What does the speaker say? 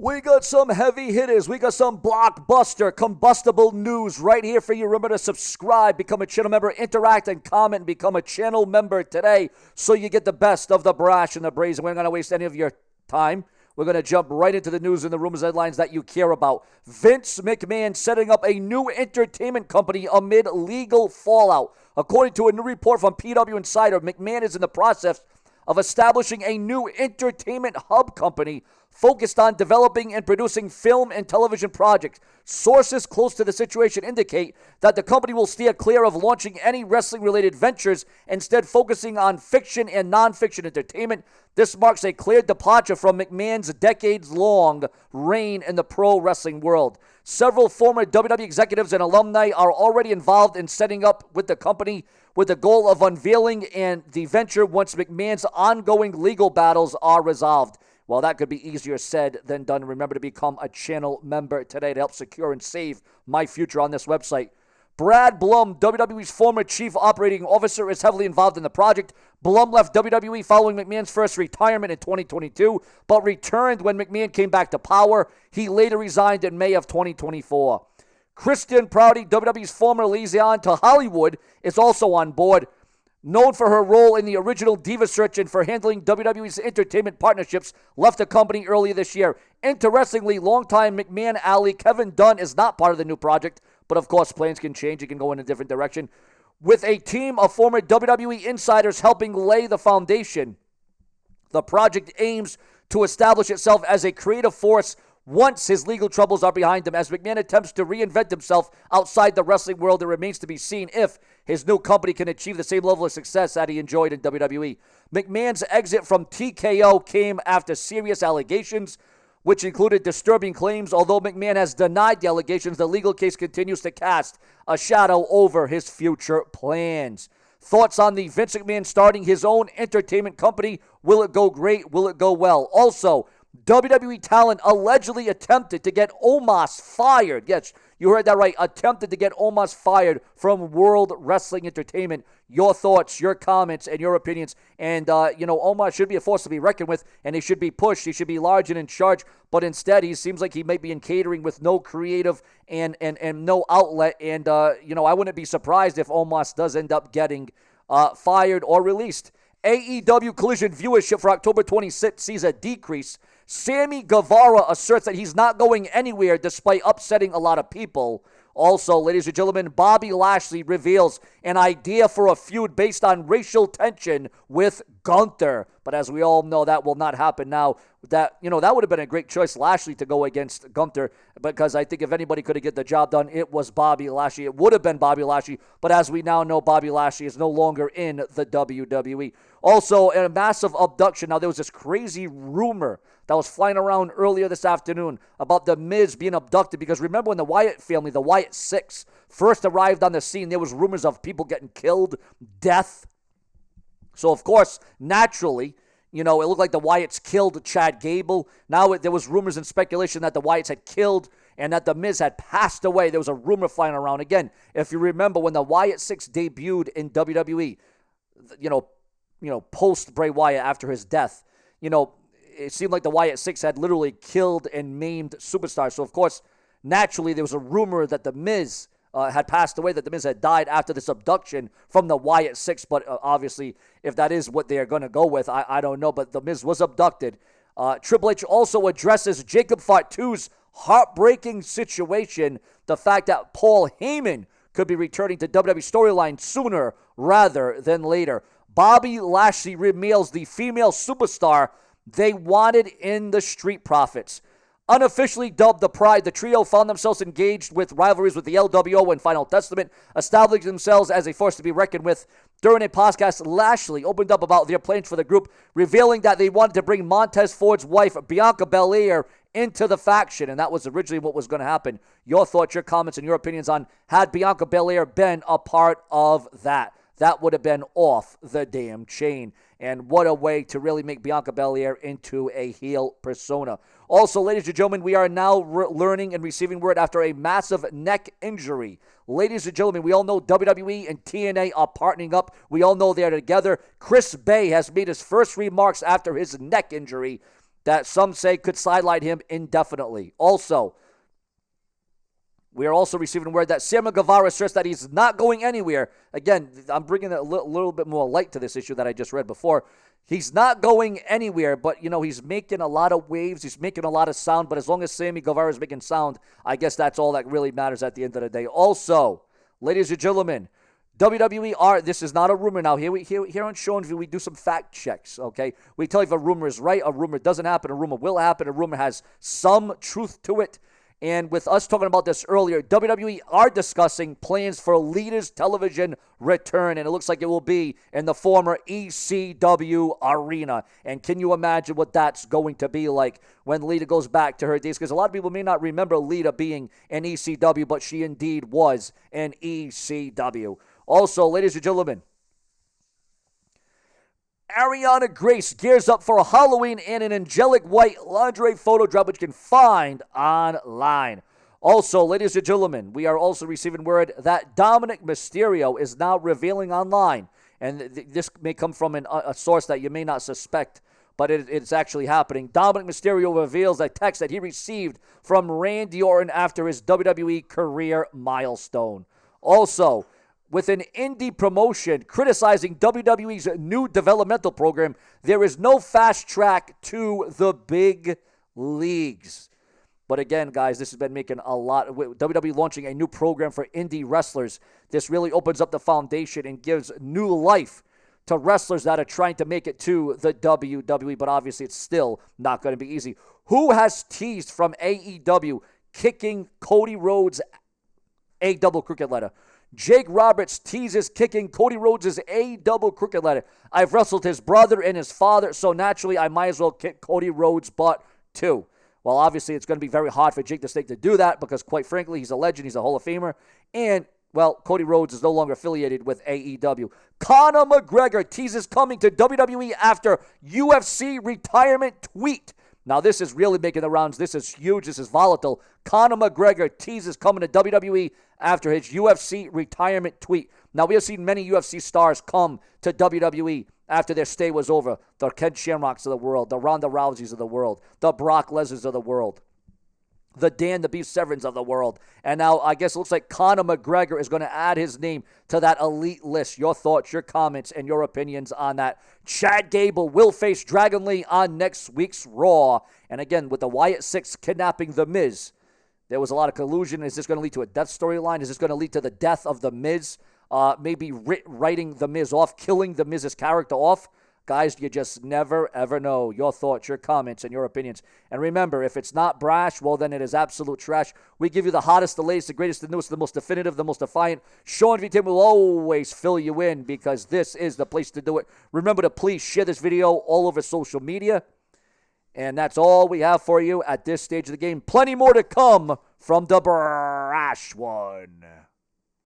We got some heavy hitters. We got some blockbuster, combustible news right here for you. Remember to subscribe, become a channel member, interact, and comment, and become a channel member today so you get the best of the brash and the brazen. We're not going to waste any of your time. We're going to jump right into the news and the rumors headlines that you care about. Vince McMahon setting up a new entertainment company amid legal fallout. According to a new report from PW Insider, McMahon is in the process of establishing a new entertainment hub company focused on developing and producing film and television projects. Sources close to the situation indicate that the company will steer clear of launching any wrestling-related ventures, instead focusing on fiction and non-fiction entertainment. This marks a clear departure from McMahon's decades-long reign in the pro wrestling world. Several former WWE executives and alumni are already involved in setting up with the company, with the goal of unveiling and the venture once McMahon's ongoing legal battles are resolved. Well, that could be easier said than done. Remember to become a channel member today to help secure and save my future on this website. Brad Blum, WWE's former chief operating officer, is heavily involved in the project. Blum left WWE following McMahon's first retirement in 2022, but returned when McMahon came back to power. He later resigned in May of 2024. Kristen Prouty, WWE's former liaison to Hollywood, is also on board. Known for her role in the original Diva Search and for handling WWE's entertainment partnerships, left the company earlier this year. Interestingly, longtime McMahon ally Kevin Dunn is not part of the new project, but of course plans can change. It can go in a different direction. With a team of former WWE insiders helping lay the foundation, the project aims to establish itself as a creative force once his legal troubles are behind him. As McMahon attempts to reinvent himself outside the wrestling world, it remains to be seen if his new company can achieve the same level of success that he enjoyed in WWE. McMahon's exit from TKO came after serious allegations, which included disturbing claims. Although McMahon has denied the allegations, the legal case continues to cast a shadow over his future plans. Thoughts on the Vince McMahon starting his own entertainment company? Will it go great? Will it go well? Also, WWE talent allegedly attempted to get Omos fired. Yes, you heard that right. Attempted to get Omos fired from World Wrestling Entertainment. Your thoughts, your comments, and your opinions. And, Omos should be a force to be reckoned with, and he should be pushed. He should be large and in charge. But instead, he seems like he might be in catering with no creative and no outlet. And, I wouldn't be surprised if Omos does end up getting fired or released. AEW Collision viewership for October 26th sees a decrease. Sammy Guevara asserts that he's not going anywhere despite upsetting a lot of people. Also, ladies and gentlemen, Bobby Lashley reveals an idea for a feud based on racial tension with Gunther. But as we all know, that will not happen now. That would have been a great choice, Lashley, to go against Gunther, because I think if anybody could have get the job done, it was Bobby Lashley. It would have been Bobby Lashley, but as we now know, Bobby Lashley is no longer in the WWE. Also, a massive abduction. Now, there was this crazy rumor that was flying around earlier this afternoon about The Miz being abducted, because remember when the Wyatt family, the Wyatt Six, first arrived on the scene, there was rumors of people getting killed, death. So, of course, naturally, it looked like the Wyatts killed Chad Gable. Now there was rumors and speculation that the Wyatts had killed and that The Miz had passed away. There was a rumor flying around. Again, if you remember when the Wyatt Six debuted in WWE, post Bray Wyatt after his death, it seemed like the Wyatt Six had literally killed and maimed superstars. So, of course, naturally, there was a rumor that The Miz had passed away, that The Miz had died after this abduction from the Wyatt Six. But obviously, if that is what they are going to go with, I don't know. But The Miz was abducted. Triple H also addresses Jacob Fatu's heartbreaking situation, the fact that Paul Heyman could be returning to WWE storyline sooner rather than later. Bobby Lashley reveals the female superstar they wanted in the Street Profits. Unofficially dubbed the Pride, the trio found themselves engaged with rivalries with the LWO and Final Testament, establishing themselves as a force to be reckoned with. During a podcast, Lashley opened up about their plans for the group, revealing that they wanted to bring Montez Ford's wife, Bianca Belair, into the faction, and that was originally what was going to happen. Your thoughts, your comments, and your opinions on had Bianca Belair been a part of that. That would have been off the damn chain. And what a way to really make Bianca Belair into a heel persona. Also, ladies and gentlemen, we are now learning and receiving word after a massive neck injury. Ladies and gentlemen, we all know WWE and TNA are partnering up. We all know they're together. Chris Bay has made his first remarks after his neck injury that some say could sideline him indefinitely. Also, we are also receiving word that Sammy Guevara stressed that he's not going anywhere. Again, I'm bringing a little bit more light to this issue that I just read before. He's not going anywhere, but, he's making a lot of waves. He's making a lot of sound, but as long as Sammy Guevara is making sound, I guess that's all that really matters at the end of the day. Also, ladies and gentlemen, this is not a rumor now. Here on SeanzView, we do some fact checks, okay? We tell you if a rumor is right, a rumor doesn't happen, a rumor will happen, a rumor has some truth to it. And with us talking about this earlier, WWE are discussing plans for Lita's television return, and it looks like it will be in the former ECW arena. And can you imagine what that's going to be like when Lita goes back to her days? Because a lot of people may not remember Lita being in ECW, but she indeed was in ECW. Also, ladies and gentlemen, Ariana Grace gears up for a Halloween in an angelic white lingerie photo drop, which you can find online. Also, ladies and gentlemen, we are also receiving word that Dominic Mysterio is now revealing online, and this may come from a source that you may not suspect, but it's actually happening. Dominic Mysterio reveals a text that he received from Randy Orton after his WWE career milestone. Also, with an indie promotion criticizing WWE's new developmental program, there is no fast track to the big leagues. But again, guys, this has been making a lot. WWE launching a new program for indie wrestlers. This really opens up the foundation and gives new life to wrestlers that are trying to make it to the WWE. But obviously, it's still not going to be easy. Who has teased from AEW kicking Cody Rhodes a double crooked letter? Jake Roberts teases kicking Cody Rhodes' a double crooked letter. I've wrestled his brother and his father, so naturally I might as well kick Cody Rhodes' butt too. Well, obviously it's going to be very hard for Jake the Snake to do that because, quite frankly, he's a legend, he's a Hall of Famer, and, well, Cody Rhodes is no longer affiliated with AEW. Conor McGregor teases coming to WWE after UFC retirement tweet. Now, this is really making the rounds. This is huge. This is volatile. Conor McGregor teases coming to WWE after his UFC retirement tweet. Now, we have seen many UFC stars come to WWE after their stay was over. The Ken Shamrocks of the world, the Ronda Rouseys of the world, the Brock Lesnars of the world, the Dan the Beef Severns of the world. And now I guess it looks like Conor McGregor is going to add his name to that elite list. Your thoughts, your comments, and your opinions on that. Chad Gable will face Dragon Lee on next week's Raw. And again, with the Wyatt Six kidnapping The Miz, there was a lot of collusion. Is this going to lead to a death storyline? Is this going to lead to the death of The Miz? Maybe writing The Miz off, killing The Miz's character off? Guys, you just never, ever know. Your thoughts, your comments, and your opinions. And remember, if it's not brash, well, then it is absolute trash. We give you the hottest, the latest, the greatest, the newest, the most definitive, the most defiant. SeanzViewEnt will always fill you in because this is the place to do it. Remember to please share this video all over social media. And that's all we have for you at this stage of the game. Plenty more to come from the brash one.